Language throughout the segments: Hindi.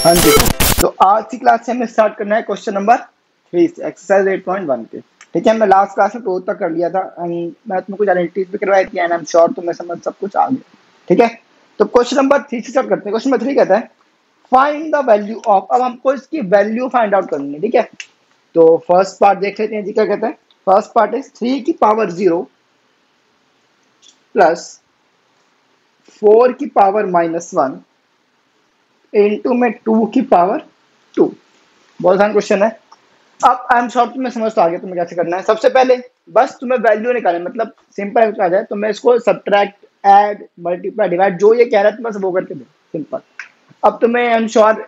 हाँ जी। तो आज की क्लास से हमें स्टार्ट करना है क्वेश्चन नंबर 3 एक्सरसाइज 8.1 के। ठीक है, मैं लास्ट क्लास में 2 तक कर लिया था एंड मैं तुम्हें कुछ आइडेंटिटीज भी करवाई थी एंड आई एम श्योर तुम्हें समझ सब कुछ आ गया। ठीक है, तो क्वेश्चन नंबर 3 से स्टार्ट करते हैं। क्वेश्चन नंबर 3 कहता है फाइंड द वैल्यू ऑफ, अब हमको इसकी वैल्यू फाइंड आउट करनी है। ठीक है, तो फर्स्ट पार्ट देख लेते हैं जी क्या कहता है। फर्स्ट पार्ट इज 3 की पावर 0 प्लस 4 की पावर -1 इनटू में 2 की पावर 2। बहुत आसान क्वेश्चन है। अब आई एम श्योर तुम्हें समझ तो आ गया तुम्हें कैसे करना है। सबसे पहले बस तुम्हें वैल्यू निकालना, मतलब सिंपल आ जाए तो मैं इसको सब्ट्रैक्ट, ऐड, मल्टीप्लाई, डिवाइड जो ये कह रहा है तुम बस वो करके दो, सिंपल। अब तुम्हें आई एम श्योर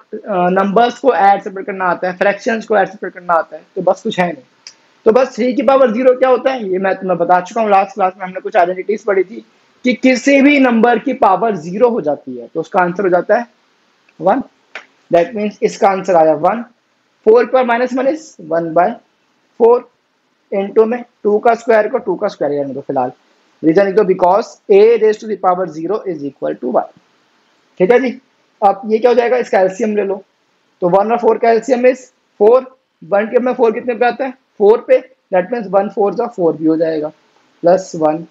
नंबर्स को ऐड सेपरेट करना आता है, फ्रैक्शंस को ऐड सेपरेट करना आता है, तो बस कुछ है नहीं। तो बस 3 की पावर 0 क्या होता है ये मैं तुम्हें बता चुका हूँ। लास्ट क्लास में हमने कुछ आइडेंटिटीज पढ़ी थी कि किसी भी नंबर की पावर 0 हो जाती है तो उसका आंसर हो जाता है 1। दैट मीन्स इसका आंसर आया 1। 4 पर -1 इज 1/4 इनटू में 2 का स्क्वायर को 2 का स्क्वायर यानी तो फिलहाल रीजन लिख दो because a raise to the power 0 is equal to 1। ठीक है जी। अब ये क्या हो जाएगा, इसका एलसीएम ले लो। तो 1 और 4 का एलसीएम इज 4। 1 के में 4 कितने पे आता है 4 पे, दैट मीन्स 1 4 जा 4 भी हो जाएगा प्लस 1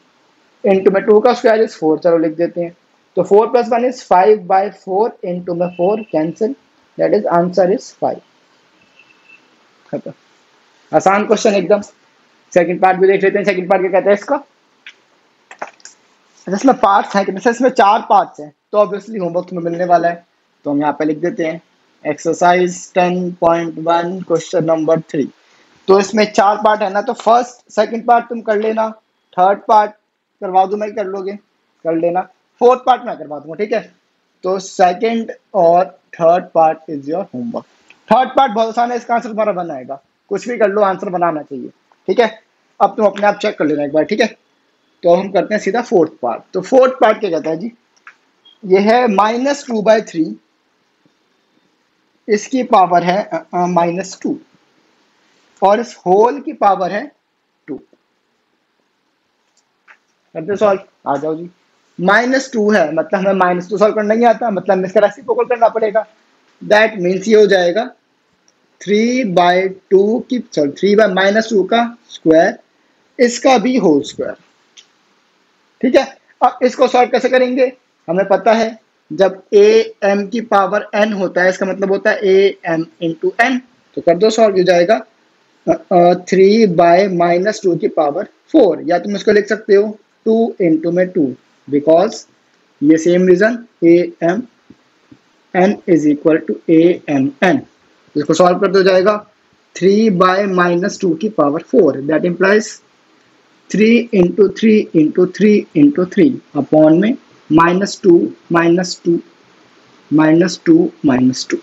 इनटू में 2 का स्क्वायर इज 4, चलो लिख देते हैं। तो 4 + 1 इज 5/4 इनटू में 4 cancel, that is answer is 5। खत्म, आसान क्वेश्चन एकदम। सेकंड पार्ट भी देख लेते हैं। सेकंड पार्ट क्या कहता है इसका। इसमें पार्ट्स हैं कितने, इसमें 4 पार्ट्स हैं तो ऑब्वियसली होमवर्क तुम्हें मिलने वाला है, तो हम यहाँ पे लिख देते हैं एक्सरसाइज 10.1 क्वेश्चन नंबर 3। तो इसमें 4 पार्ट है ना, तो फर्स्ट सेकंड पार्ट तुम कर लेना, थर्ड पार्ट करवा दूं मैं, कर लोगे कर लेना, फोर्थ पार्ट मैं करवा दूंगा। ठीक है, तो सेकंड और third part is your homework. Third part बहुत आसान है, इसका आंसर तुम्हारा बन आएगा, कुछ भी कर लो आंसर बनाना चाहिए। ठीक है, अब तुम अपने आप चेक कर लेना एक बार। ठीक है, तो हम करते हैं सीधा फोर्थ पार्ट। तो फोर्थ पार्ट क्या कहता है जी, ये है -2/3, इसकी पावर है -2 और इस होल की पावर है 2। करते सॉल्व, आ जाओ जी। -2 है मतलब हमें -2 सॉल्व करना नहीं आता, मतलब इसका रेसिप्रोकल करना पड़ेगा। दैट मीन्स ये हो जाएगा 3/2 की सॉरी 3/-2 का स्क्वायर, इसका भी होल स्क्वायर। ठीक है, अब इसको सॉल्व कैसे करेंगे, हमें पता है जब am की पावर n होता है इसका मतलब होता है am इंटू n। तो कर दो सॉल्व, हो जाएगा 3/-2 की पावर 4, या तुम इसको लिख सकते हो 2 इंटू में 2 बिकॉज ये same reason am n is equal to am n। इसको सॉल्व कर दो, जाएगा 3/-2 की power 4, that implies 3 into 3 into 3 into 3 upon में -2 -2 -2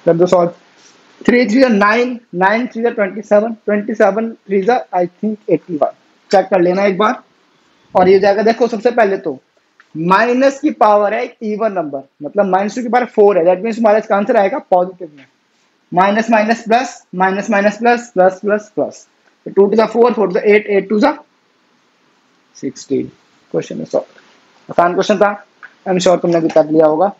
कर दो सॉल्व। 3 3 9 9 3 27 27 3 I think 81। चेक कर लेना एक बार और ये जाएगा। देखो सबसे पहले तो माइनस की पावर है एक इवन नंबर, मतलब -2 की पावर 4 है, दैट मीन्स हमारा इसका आंसर आएगा पॉजिटिव में। Minus minus plus minus minus plus plus plus plus, 2 to 4 4 to 8 8 to 16। Question solve, आसान क्वेश्चन था, आई एम श्योर तुमने भी कर लिया होगा।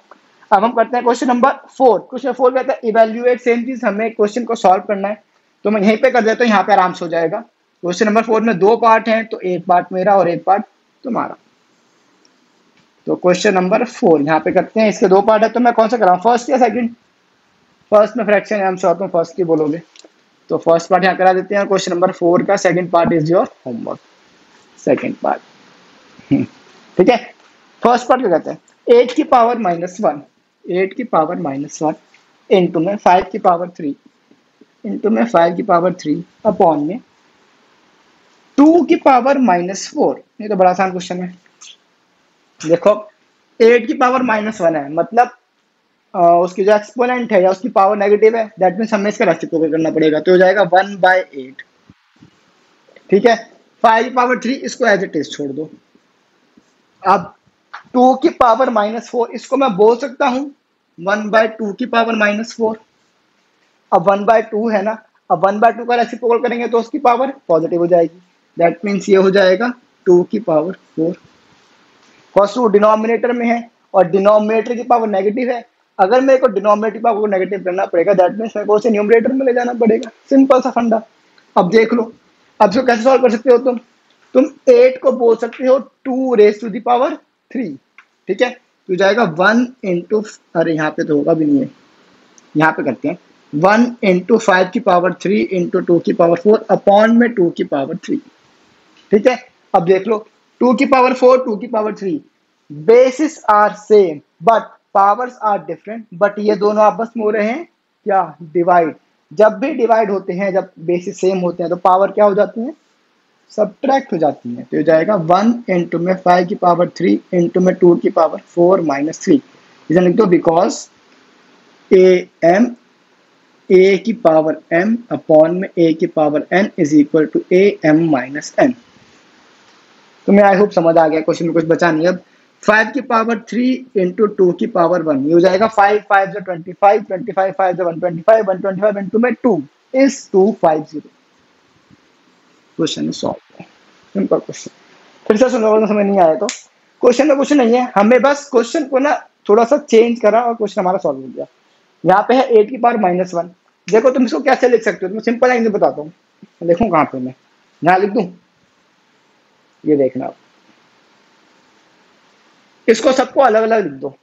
अब हम करते हैं क्वेश्चन नंबर 4। क्वेश्चन 4 कहता है इवैल्यूएट, सेम चीज हमें क्वेश्चन को सॉल्व करना है, तो मैं यहीं पे कर देता हूँ, यहाँ पे आराम से हो जाएगा। क्वेश्चन नंबर 4 में 2 पार्ट हैं, तो एक पार्ट मेरा और एक पार्ट तुम्हारा। तो क्वेश्चन नंबर 4 यहाँ पे करते हैं, इसके 2 पार्ट है, तो मैं कौन सा कराऊँ, फर्स्ट या सेकंड। फर्स्ट में फ्रैक्शन है, आई एम श्योर तुम फर्स्ट ही बोलोगे, तो फर्स्ट पार्ट यहाँ करा देते हैं। क्वेश्चन नंबर 4 का second part is your homework, second part. ठीक है, फर्स्ट पार्ट क्या कहता है 8 की पावर -1, 8 की पावर -1 इनटू में 5 की पावर 3 इनटू में 5 की पावर 3 अपॉन में 2 की पावर -4। ये तो बड़ा आसान क्वेश्चन है। देखो 8 की पावर -1 है, मतलब उसकी जो एक्सपोनेंट है या उसकी पावर नेगेटिव है, दैट मीन्स हमें इसका रेसिप्रोकल करना पड़ेगा, तो हो जाएगा 1/8। ठीक है, 5 की पावर 3 इसको एज इट इज छोड़ दो। अब 2 की पावर -4 इसको मैं बोल सकता हूँ 1/2 की पावर -4। अब 1/2 है ना, अब 1/2 का रेसिप्रोकल करेंगे तो उसकी पावर पॉजिटिव हो जाएगी, दैट मीन्स ये हो जाएगा 2 की पावर 4। फर्स्ट 2 डिनोमिनेटर में है और डिनोमिनेटर की पावर नेगेटिव है, अगर मेरे को डिनोमिनेटर पावर को नेगेटिव करना पड़ेगा, दैट मीन्स मेरे को उसे न्यूमरेटर में ले जाना पड़ेगा। सिंपल सा फंडा। अब देख लो, अब इसको कैसे सॉल्व कर सकते हो तुम 8 को बोल सकते हो 2 रेज टू द पावर 3, ठीक है। तो जाएगा 1 इंटू, अरे यहाँ पे तो होगा भी नहीं है, यहाँ पे करते हैं 1 इंटू 5 की पावर 3 इंटू 2 की पावर 4 अपॉन में 2 की पावर 3, ठीक है। अब देख लो 2 की पावर 4, 2 की power 3, bases are same but powers are different, but ये दोनों आपस में हो रहे हैं क्या, डिवाइड। जब भी डिवाइड होते हैं, जब बेसिस सेम होते हैं तो पावर क्या हो जाती है, सब्ट्रैक्ट हो जाती है। तो ये जाएगा 1 इंटू में 5 की पावर 3 इंटू में 2 की पावर 4 माइनस 3। इसे लिख दो बिकॉज ए की पावर m अपॉन में a की power n is equal to A M minus n। तुम्हें आई होप समझ आ गया, क्वेश्चन में कुछ बचा नहीं। अब 5 की पावर 3 इंटू 2 की पावर 1, ये हो जाएगा 5 5 25, 25 5 125, 125 इंटू में 2 is 250। Question is solve. Simple question. फिर से सुनो, समझ नहीं आया तो क्वेश्चन में कुछ नहीं है, हमें बस क्वेश्चन को ना थोड़ा सा चेंज करा और क्वेश्चन हमारा सॉल्व हो गया। यहाँ पे है 8 की पावर -1। देखो तुम इसको कैसे लिख सकते हो, मैं सिंपल लाइन से बताता हूँ। देखो कहाँ पे मैं यहाँ लिख दूं, ये देखना, इसको सबको अलग अलग लिख दो।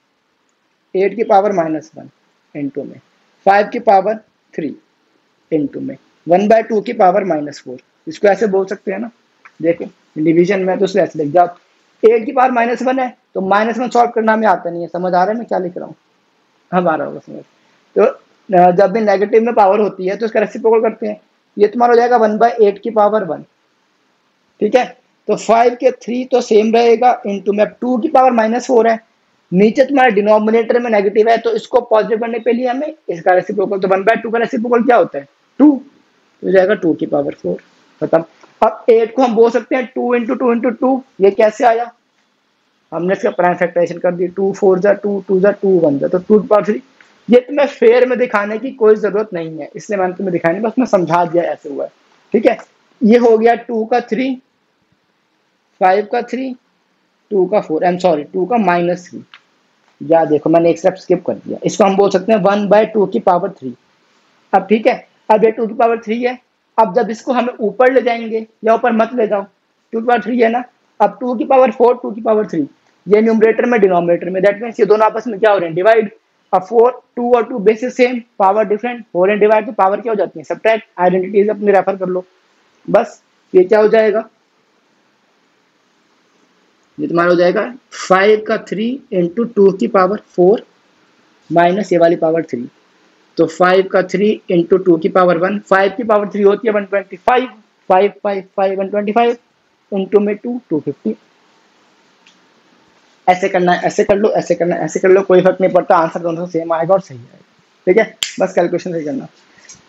8 की पावर -1 इंटू में 5 की पावर 3 इंटू में 1/2 की पावर -4। इसको ऐसे बोल सकते हैं ना, देखो डिवीजन में तो उसको ऐसे लिख जाओ। 8 की पावर -1 है तो -1 सॉल्व करना हमें आता नहीं है, समझ आ रहा है मैं क्या लिख रहा हूँ, हमारा होगा समझ। तो जब भी नेगेटिव में पावर होती है तो इसका रेसिप्रोकल करते हैं, ये तुम्हारा हो जाएगा 1/8 की पावर 1, ठीक है। तो 5 के 3 तो सेम रहेगा इंटू में 2 की पावर -4 है, नीचे तुम्हारे डिनोमिनेटर में नेगेटिव है तो इसको पॉजिटिव करने के लिए हमें इसका रेसिप्रोकल, तो 1/2 का रेसिप्रोकल क्या होता है 2, तो जाएगा 2 की पावर 4 खत्म। अब 8 को हम बोल सकते हैं 2 इंटू 2 इंटू 2, ये कैसे आया, हमने इसका प्राइम फैक्टराइजेशन कर दी, 2 4 जा 2 2 जा 2 1 जा, तो 2 की पावर 3। ये तुम्हें फेयर में दिखाने की कोई जरूरत नहीं है, इसलिए मैंने तुम्हें दिखाया नहीं, बस मैं समझा दिया ऐसे हुआ है, ठीक है। ये हो गया 2 का 3, 5 का 3, 2 का 4, आई एम सॉरी 2 का -3, या देखो मैंने एक स्टेप स्किप कर दिया, इसको हम बोल सकते हैं 1/2 की पावर 3। अब ठीक है, अब ये 2 की पावर 3 है, अब जब इसको हमें ऊपर ले जाएंगे, या ऊपर मत ले जाओ, 2 की पावर 3 है ना, अब 2 की पावर 4, 2 की पावर 3, ये न्यूमरेटर में डिनोमिनेटर में, दैट मीन्स ये दोनों आपस में क्या हो रहे हैं, डिवाइड। अब 4 2 और 2 basis same, power different, 4 and divide, तो पावर क्या हो जाती है, सब्ट्रैक्ट। आइडेंटिटीज अपने रेफर कर लो, बस ये क्या हो जाएगा, ये तुम्हारा हो जाएगा 5 का 3 इंटू 2 की पावर 4 माइनस ये वाली पावर 3, तो 5 का 3 इंटू 2 की पावर 1, 5 की पावर 3 होती है 125, 5 5 5 125 इंटू में 2 250। ऐसे करना है, ऐसे कर लो, ऐसे करना है, ऐसे कर लो, कोई फर्क नहीं पड़ता, आंसर दोनों से सेम आएगा और सही आएगा, ठीक है। बस कैलकुलेशन सही करना।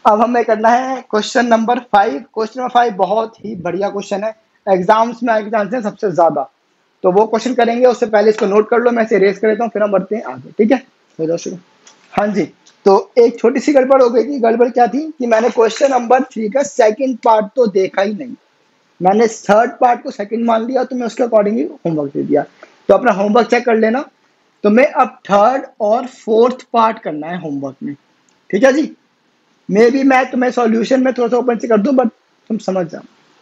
अब हमें करना है क्वेश्चन नंबर 5। क्वेश्चन नंबर 5 बहुत ही बढ़िया क्वेश्चन है, एग्जाम्स में आए चांस है सबसे ज्यादा, तो वो क्वेश्चन करेंगे, उससे पहले इसको नोट कर लो, मैं इसे रेस कर लेता हूँ, फिर हम बढ़ते हैं आगे, ठीक है। हो जाओ शुरू। हाँ जी, तो एक छोटी सी गड़बड़ हो गई थी। गड़बड़ क्या थी कि मैंने क्वेश्चन नंबर 3 का सेकंड पार्ट तो देखा ही नहीं, मैंने थर्ड पार्ट को सेकंड मान लिया, तो मैं उसके अकॉर्डिंगली होमवर्क दे दिया। तो अपना होमवर्क चेक कर लेना, तो मैं अब थर्ड और फोर्थ पार्ट करना है होमवर्क में, ठीक है जी। मे बी मैं तुम्हें सॉल्यूशन में थोड़ा सा ओपन से कर दूं, बट तुम समझ जाओ,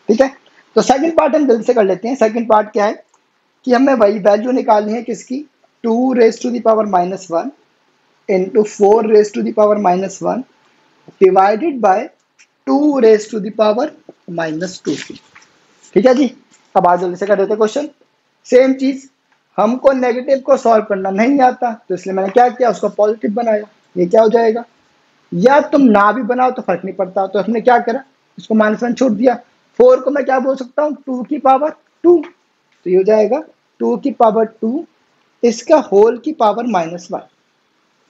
ठीक है। तो सेकंड पार्ट हम जल्दी से कर लेते हैं। सेकंड पार्ट क्या है कि हमें वही वैल्यू निकालनी है किसकी, 2 raise to the power -1 into 4 raise to the power -1 divided by 2 raise to the power -2, ठीक है जी। अब आज जल्दी से कर देते क्वेश्चन। सेम चीज, हमको नेगेटिव को सॉल्व करना नहीं आता, तो इसलिए मैंने क्या किया, उसको पॉजिटिव बनाया। ये क्या हो जाएगा, या तुम ना भी बनाओ तो फर्क नहीं पड़ता, तो हमने क्या करा, इसको -1 छोड़ दिया। 4 को मैं क्या बोल सकता हूँ, 2 की पावर 2, तो ये हो जाएगा 2 की पावर 2 इसका होल की पावर -1,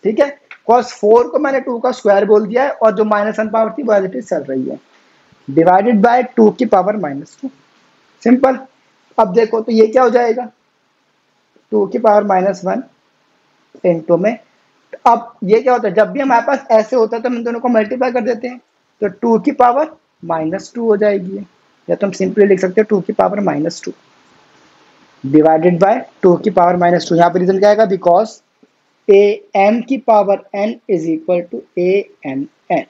ठीक है। cos 4 को मैंने 2 का स्क्वायर बोल दिया है, और जो -1 पावर थी वो एज इट इज चल रही है, डिवाइडेड बाय 2 की पावर -2, सिंपल। अब देखो तो ये क्या हो जाएगा, 2 की पावर -1 इंटू में, अब ये क्या होता है, जब भी हमारे पास ऐसे होता है तो हम दोनों को मल्टीप्लाई कर देते हैं, तो 2 की पावर -2 हो जाएगी, या तो हम सिंपली लिख सकते हैं 2 की पावर -2 डिवाइडेड बाय 2 की पावर -2। यहाँ पे रीजन क्या आएगा, बिकॉज ए एम की power n is equal to A M N.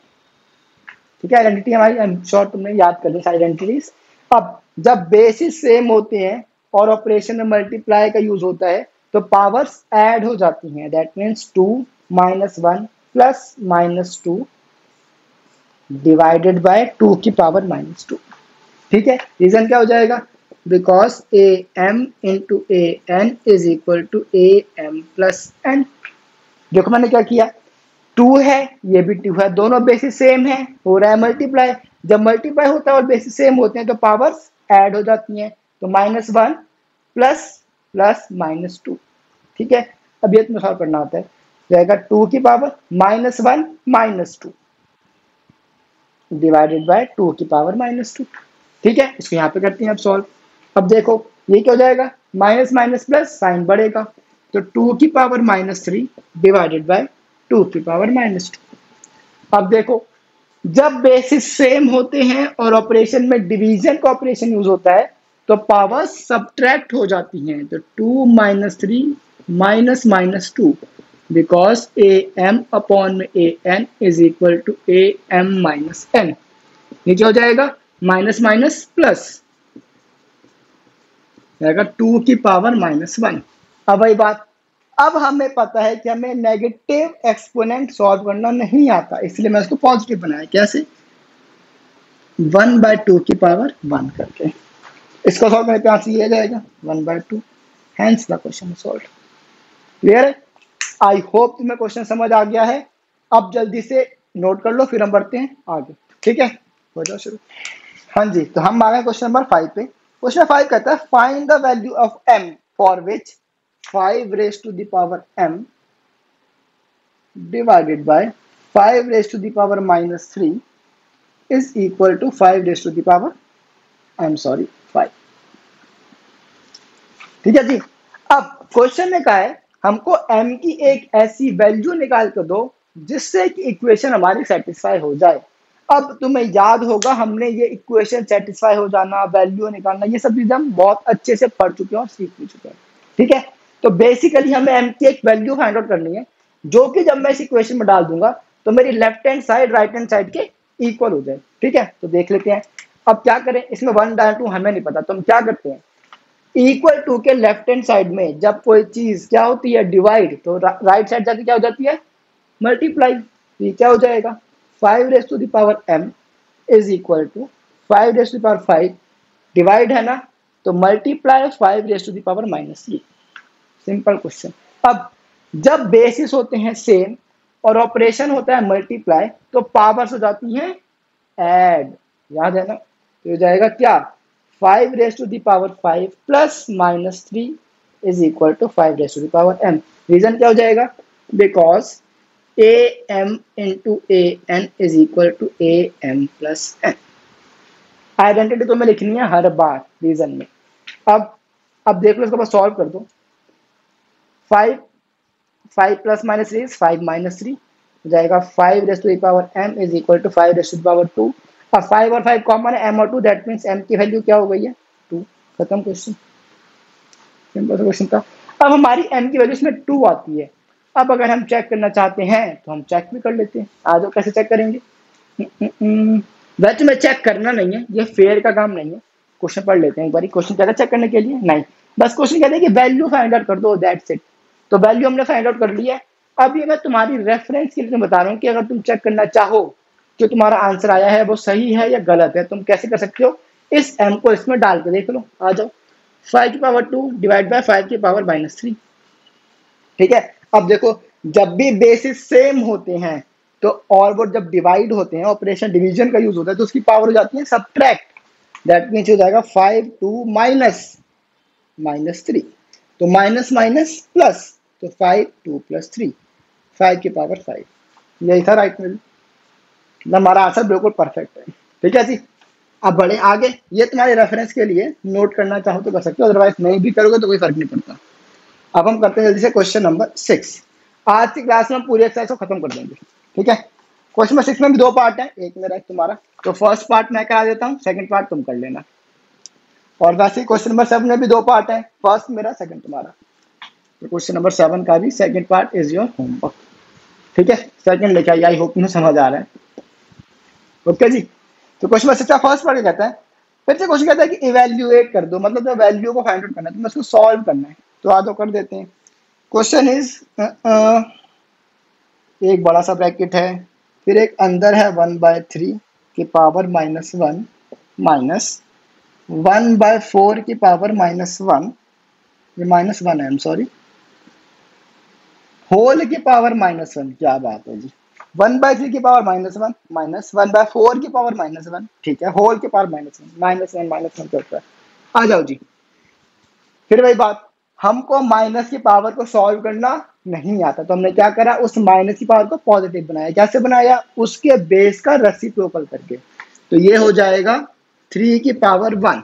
ठीक है, आइडेंटिटी हमारी शॉर्ट तुमने याद कर ली सारी आइडेंटिटीज। अब जब बेसिस सेम होते हैं और ऑपरेशन में मल्टीप्लाई का यूज होता है तो पावर्स ऐड हो जाती हैं। That means 2 - 1 plus -2 divided by 2 की पावर -2। ठीक है, रीजन क्या हो जाएगा? Because A M into A N is equal to A M plus N. देखो मैंने क्या किया, 2 है, ये भी 2 है, दोनों बेसिस सेम है, हो रहा है मल्टीप्लाई। जब मल्टीप्लाई होता है और बेसिस सेम होते हैं तो पावर्स ऐड हो जाती हैं। तो -1 प्लस प्लस -2। ठीक है, अब ये तुम्हें सॉल्व करना होता है, जाएगा 2 की पावर -1 -2 डिवाइडेड बाय 2 की पावर -2। ठीक है, इसको यहाँ पे करते हैं अब सॉल्व। अब देखो ये क्या हो जाएगा, माइनस माइनस प्लस साइन बढ़ेगा, तो 2 की पावर -3 डिवाइडेड बाय 2 की पावर -2। अब देखो जब बेसिस सेम होते हैं और ऑपरेशन में डिवीजन का ऑपरेशन यूज होता है तो पावर्स सब्ट्रैक्ट हो जाती हैं। तो 2 - 3 -2 बिकॉज ए एम अपॉन में A N is equal to A M minus N. ये क्या हो जाएगा, माइनस माइनस प्लस जाएगा 2 की पावर -1। अब वही बात, अब हमें पता है कि हमें नेगेटिव एक्सपोनेंट सॉल्व करना नहीं आता, इसलिए मैं इसको पॉजिटिव बनाया। कैसे? 1/2 की पावर 1 करके इसको सॉल्व करने पे आंसर ये जाएगा 1/2। Hence the question solve. Clear है? आई होप तुम्हें क्वेश्चन समझ आ गया है। अब जल्दी से नोट कर लो, फिर हम बढ़ते हैं आगे। ठीक है, हो जाओ शुरू। हाँ जी, तो हम आ गए क्वेश्चन नंबर 5 पे। क्वेश्चन 5 कहता है find the value of m for which 5 raised to the power m divided by 5 raised to the power -3 is equal to 5 raised to the power 5। ठीक है जी। अब क्वेश्चन ने कहा है हमको m की एक ऐसी वैल्यू निकाल कर दो जिससे कि इक्वेशन हमारी सेटिस्फाई हो जाए। अब तुम्हें याद होगा हमने ये इक्वेशन सेटिस्फाई हो जाना, वैल्यू निकालना, ये सब चीजें हम बहुत अच्छे से पढ़ चुके हैं और सीख भी चुके हैं। ठीक है, तो बेसिकली हमें m की एक वैल्यू फाइंड आउट करनी है जो कि जब मैं इस इक्वेशन में डाल दूंगा तो मेरी left hand side right hand side के इक्वल हो जाए। ठीक है, तो देख लेते हैं। अब क्या करें, इसमें 1/2 हमें नहीं पता, तो हम क्या करते हैं, इक्वल टू के लेफ्ट हैंड साइड में जब कोई चीज क्या होती है डिवाइड, तो राइट साइड जाके क्या हो जाती है मल्टीप्लाई। ये क्या हो जाएगा 5 raised to the power m is equal to 5 raised to the power 5 divide है ना, तो multiply 5 raised to the power -3। Simple question. अब जब बेसिस होते हैं सेम और ऑपरेशन होता है मल्टीप्लाई तो पावर्स हो जाती हैं ऐड, याद है ना। तो हो जाएगा क्या 5 raised to the power 5 plus -3 is equal to 5 raised to the power m। Reason क्या हो जाएगा, because A M into A N is equal to A M plus N. Identity तो मैं लिखनी है हर बार रीजन में। अब देख लो, इसको बस सॉल्व कर दो। 5 प्लस -3 इज 5 -3 हो जाएगा 5 raised to the power m is equal to 5 raised to the power 2। अब 5 और 5 कॉमन है, m और 2, दैट मीन्स m की वैल्यू क्या हो गई है 2। खत्म क्वेश्चन, सिंपल क्वेश्चन था। अब हमारी m की वैल्यू इसमें 2 आती है। अब अगर हम चेक करना चाहते हैं तो हम चेक भी कर लेते हैं। आ जाओ, कैसे चेक करेंगे। वैसे में चेक करना नहीं है, ये फेयर का काम नहीं है। क्वेश्चन पढ़ लेते हैं एक बार। क्वेश्चन क्या था चेक करने के लिए, नहीं, बस क्वेश्चन कहते हैं कि वैल्यू फाइंड आउट कर दो, दैट्स इट। तो वैल्यू हमने फाइंड आउट कर लिया है। अब ये मैं तुम्हारी रेफरेंस के लिए तुम्हें बता रहा हूँ कि अगर तुम चेक करना चाहो जो तुम्हारा आंसर आया है वो सही है या गलत है, तुम कैसे कर सकते हो, इस m को इसमें डाल के देख लो। आ जाओ, 5 की पावर 2 डिवाइड बाय 5 की पावर -3। ठीक है, अब देखो जब भी बेसिस सेम होते हैं तो और वो जब डिवाइड होते हैं, ऑपरेशन डिवीजन का यूज होता है, तो उसकी पावर हो जाती है सब्ट्रैक्ट। दैट मीन्स हो जाएगा 5 2 -3, तो माइनस माइनस प्लस, तो 5 2 + 3 5 की पावर 5। यही था राइट में, हमारा आंसर बिल्कुल परफेक्ट है। ठीक है जी, अब बढ़े आगे। ये तुम्हारे रेफरेंस के लिए, नोट करना चाहो तो कर सकते हो, अदरवाइज नहीं भी करोगे तो कोई फर्क नहीं पड़ता। अब हम करते हैं जल्दी से क्वेश्चन नंबर 6। आज की क्लास में हम पूरी एक्सरसाइज को खत्म कर देंगे। ठीक है, क्वेश्चन नंबर 6 में भी 2 पार्ट है, एक मेरा एक तुम्हारा। तो फर्स्ट पार्ट मैं करा देता हूँ, सेकंड पार्ट तुम कर लेना। और वैसे क्वेश्चन नंबर 7 में भी 2 पार्ट है, फर्स्ट मेरा सेकंड तुम्हारा। तो क्वेश्चन नंबर 7 का भी second part is your homework. ठीक है, सेकंड लेके आई होप इन्हें समझ आ रहा है। ओके जी, तो क्वेश्चन नंबर 6 फर्स्ट पार्ट कहता है, फिर से क्वेश्चन कहता है कि इवेल्युएट कर दो, मतलब वैल्यू को फाइंड आउट करना है, तो मैं उसको सॉल्व करना है। तो आ जाओ कर देते हैं। क्वेश्चन इज एक बड़ा सा ब्रैकेट है, फिर एक अंदर है 1/3 की पावर -1 माइनस 1/4 की पावर -1, ये -1 है, सॉरी, होल की पावर -1। क्या बात है जी, 1/3 की पावर -1 माइनस 1/4 की पावर -1, ठीक है, होल की पावर -1 चलता है। आ जाओ जी, फिर वही बात, हमको माइनस की पावर को सॉल्व करना नहीं आता, तो हमने क्या करा, उस माइनस की पावर को पॉजिटिव बनाया। कैसे बनाया, उसके बेस का रेसिप्रोकल करके। तो ये हो जाएगा 3 की पावर 1,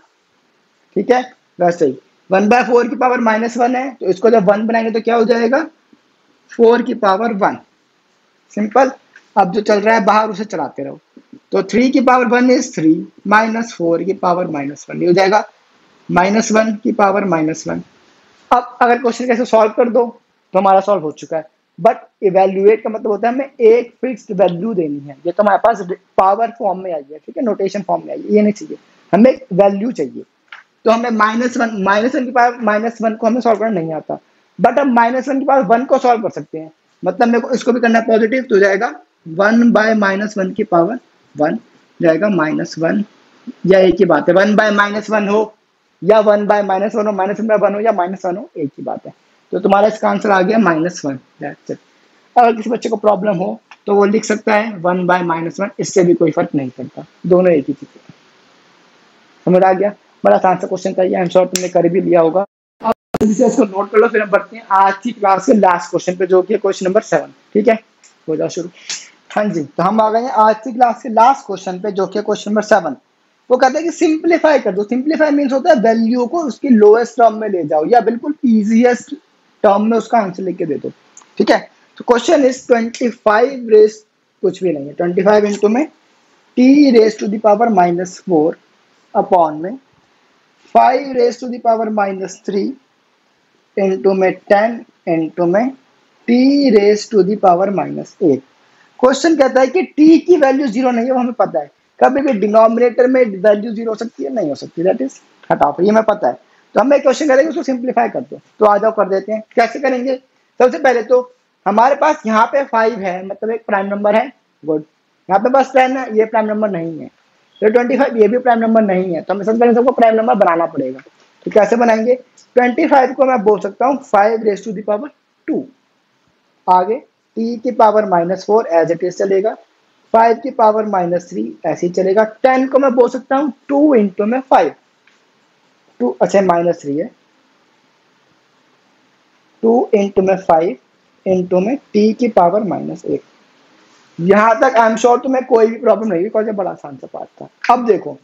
ठीक है। वैसे ही 1/4 की पावर -1 है, तो इसको जब 1 बनाएंगे तो क्या हो जाएगा, 4 की पावर 1। सिंपल। अब जो चल रहा है बाहर उसे चलाते रहो। तो 3 की पावर 1 इज 3 माइनस 4 की पावर -1, ये हो जाएगा -1 की पावर -1। अब अगर क्वेश्चन कैसे सॉल्व कर दो तो हमारा सॉल्व हो चुका है। बट इवेल्युएट का मतलब होता है हमें एक फिक्स्ड वैल्यू देनी है। ये तो हमारे पास पावर फॉर्म में आई है, ठीक है, नोटेशन फॉर्म में आई है, ये नहीं चाहिए, हमें एक वैल्यू चाहिए। तो हमें -1 की पावर -1 को हमें सॉल्व करना नहीं आता, बट हम -1 की पावर 1 को सॉल्व कर सकते हैं। मतलब मेरे को इसको भी करना है पॉजिटिव, तो जाएगा 1/-1 की पावर 1 जाएगा -1, या एक ही बात है, 1/-1 हो या 1/-1 हो, -1/1 हो या -1 हो, एक ही बात है। तो तुम्हारा इसका आंसर आ गया -1। That's it. अगर किसी बच्चे को प्रॉब्लम हो तो वो लिख सकता है 1/-1, इससे भी कोई फर्क नहीं पड़ता, दोनों एक ही चीज है। समझ आ गया, बड़ा आसान सा क्वेश्चन था ये, आई एम श्योर तुमने कर भी लिया होगा। अब इसको नोट कर लो, फिर हम बढ़ते हैं आज की क्लास के लास्ट क्वेश्चन पे, जो कि क्वेश्चन नंबर 7। ठीक है, हो जाओ शुरू। हाँ जी, तो हम आ गए हैं आज की क्लास के लास्ट क्वेश्चन पे, जो कि क्वेश्चन नंबर 7। वो कहते हैं कि सिंप्लीफाई कर दो। सिंप्लीफाई मीन्स होता है वैल्यू को उसकी लोएस्ट टर्म में ले जाओ, या बिल्कुल इजीएस्ट टर्म में उसका आंसर लेके दे दो। ठीक है, तो क्वेश्चन इज 25 रेस, कुछ भी नहीं है, 25 इंटू में T raise to the power -4 upon में 5 raise to the power -3 into में 10 इंटू में T raise to the power -8। Question कहता है कि टी की वैल्यू 0 नहीं है, वो हमें पता है। कभी भी डिनोमिनेटर में वैल्यू 0 हो सकती है, नहीं हो सकती, दैट इज हटाओ, ये हमें पता है। तो हमें क्वेश्चन करेंगे उसको सिंप्लीफाई कर दो। तो आ जाओ कर देते हैं। कैसे करेंगे, सबसे पहले तो हमारे पास यहाँ पे 5 है, मतलब एक प्राइम नंबर है, गुड। यहाँ पे बस 10 है, ये प्राइम नंबर नहीं है। तो 25 ये भी प्राइम नंबर नहीं है, तो हमें सबसे पहले सबको प्राइम नंबर बनाना पड़ेगा। तो कैसे बनाएंगे, 25 को मैं बोल सकता हूँ 5 रेस टू द पावर 2, आगे t की पावर -4 एज इट इज चलेगा, 5 की पावर -3 ऐसे ही चलेगा, 10 को मैं बोल सकता हूँ 2 इंटू में 5, 2 अच्छा -3 है, 2 इंटू में 5 इंटू में t की पावर -8। यहां तक आई एम श्योर तुम्हें कोई भी प्रॉब्लम नहीं, बिकॉज ये बड़ा आसान सा पार्ट था। अब देखो,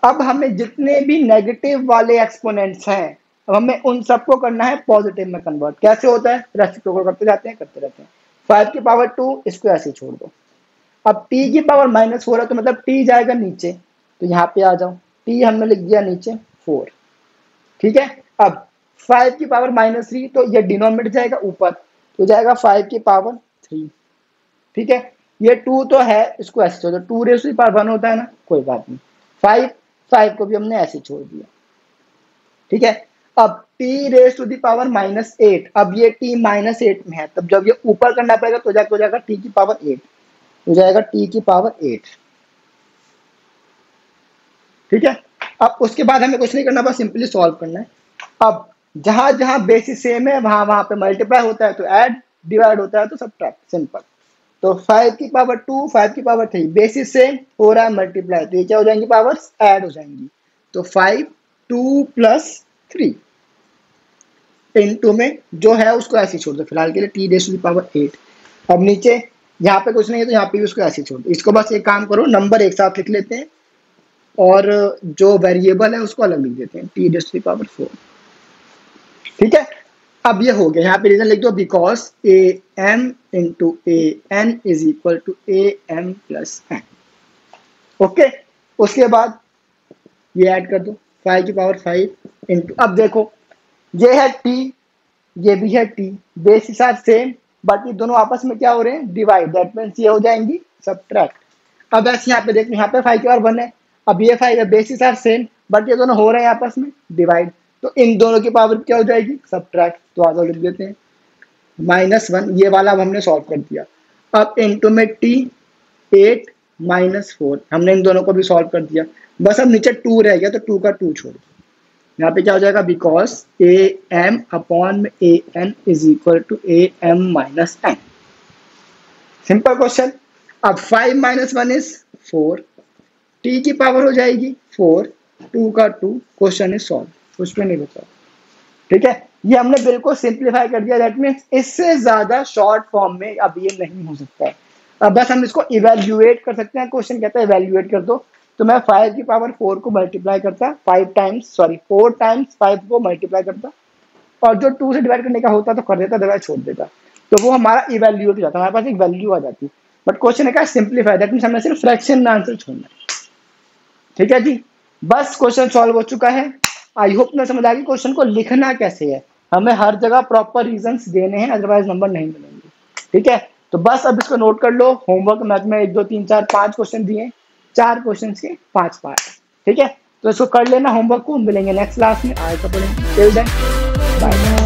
अब हमें जितने भी नेगेटिव वाले एक्सपोनेंट्स हैं, अब हमें उन सबको करना है पॉजिटिव में कन्वर्ट। कैसे होता है, रेसिप्रोकल करते जाते हैं, करते रहते हैं। 5 की पावर 2, इसको ऐसे ही छोड़ दो। अब t की पावर -4 है, तो मतलब t जाएगा नीचे, तो यहाँ पे आ जाओ, t हमने लिख दिया नीचे 4। ठीक है, अब 5 की पावर -3, तो ये डिनोमिनेटर जाएगा ऊपर, तो जाएगा 5 की पावर 3। ठीक है, ये 2 तो है, इसको ऐसे छोड़ दो, 2 रेज़ टू द पावर 1 होता है ना, कोई बात नहीं। 5 को भी हमने ऐसे छोड़ दिया। ठीक है, अब t raise to the power -8, अब ये t -8 में है, तब जब ये ऊपर करना पड़ेगा तो हो जाएगा t की पावर 8, हो जाएगा t की पावर 8। ठीक है, अब उसके बाद हमें कुछ नहीं करना, बस सिंपली सॉल्व करना है। अब जहां जहां बेसिस सेम है वहां वहां पे मल्टीप्लाई होता है तो ऐड, डिवाइड होता है तो सब्ट्रैक्ट, सिंपल। तो 5 की पावर 2, 5 की पावर 3, बेसिस सेम हो रहा है मल्टीप्लाई, तो ये क्या हो जाएंगी, पावर्स ऐड हो जाएंगी। तो 5 2 प्लस 3 इंटू में जो है उसको ऐसे छोड़ दो फिलहाल के लिए, t raise to the power 8। अब नीचे यहाँ पे कुछ नहीं है, तो यहाँ पे भी उसको ऐसे छोड़ दो। इसको बस एक काम करो, नंबर एक साथ लिख लेते हैं और जो वेरिएबल है उसको अलग लिख देते हैं, t raise to the power 4। ठीक है, अब ये हो गया। यहाँ पे रीजन लिख दो, because A M into A N is equal to A M plus N. Okay, उसके बाद ये ऐड कर दो, 5 की पावर 5 इंटू, अब देखो ये है t, ये भी है T, bases are same but ये दोनों आपस में क्या हो रहे हैं, डिवाइड, दैट मीन्स ये हो जाएंगी सब्ट्रैक्ट। अब ऐसे यहाँ पे देखो, यहाँ पे 5 की पावर 1 है, अब ये 5 है, बेसिस आर सेम बट ये दोनों हो रहे हैं आपस में डिवाइड, तो इन दोनों की पावर क्या हो जाएगी, सब्ट्रैक्ट। तो आगे लिख देते हैं -1, ये वाला अब हमने सॉल्व कर दिया। अब इनटू में टी 8 -4, हमने इन दोनों को भी सॉल्व कर दिया। बस अब नीचे 2 रह गया, तो 2 का 2 छोड़, यहाँ पे क्या हो जाएगा, because A M upon A N is equal to A M minus N. Simple question. अब 5 - 1 इज 4, टी की पावर हो जाएगी 4, 2 का 2, क्वेश्चन इज सॉल्व, कुछ भी नहीं बचा। ठीक है, ये हमने बिल्कुल सिंप्लीफाई कर दिया, दैट मीन्स इससे ज्यादा शॉर्ट फॉर्म में अब ये नहीं हो सकता है। अब बस हम इसको इवेल्युएट कर सकते हैं, क्वेश्चन कहता है इवेल्युएट कर दो, तो मैं 5 की पावर 4 को मल्टीप्लाई करता, 4 टाइम्स 5 को मल्टीप्लाई करता, और जो 2 से डिवाइड करने का होता तो कर देता, अदरवाइज छोड़ देता, तो वो हमारा इवेल्युएट हो जाता, हमारे पास एक वैल्यू आ जाती। बट क्वेश्चन है क्या, सिंप्लीफाई, दैट मीन्स हमें सिर्फ फ्रैक्शन में आंसर छोड़ना है। ठीक है जी, बस क्वेश्चन सॉल्व हो चुका है। आई होप ना समझ आ गई क्वेश्चन को लिखना कैसे है, हमें हर जगह प्रॉपर रीजंस देने हैं, अदरवाइज नंबर नहीं मिलेंगे। ठीक है, तो बस अब इसको नोट कर लो, होमवर्क मैथ में 1 2 3 4 5 क्वेश्चन दिए, 4 क्वेश्चन के 5 पार्ट। ठीक है, तो इसको कर लेना होमवर्क को, मिलेंगे नेक्स्ट क्लास में, आगे का पढ़ेंगे। Till then bye.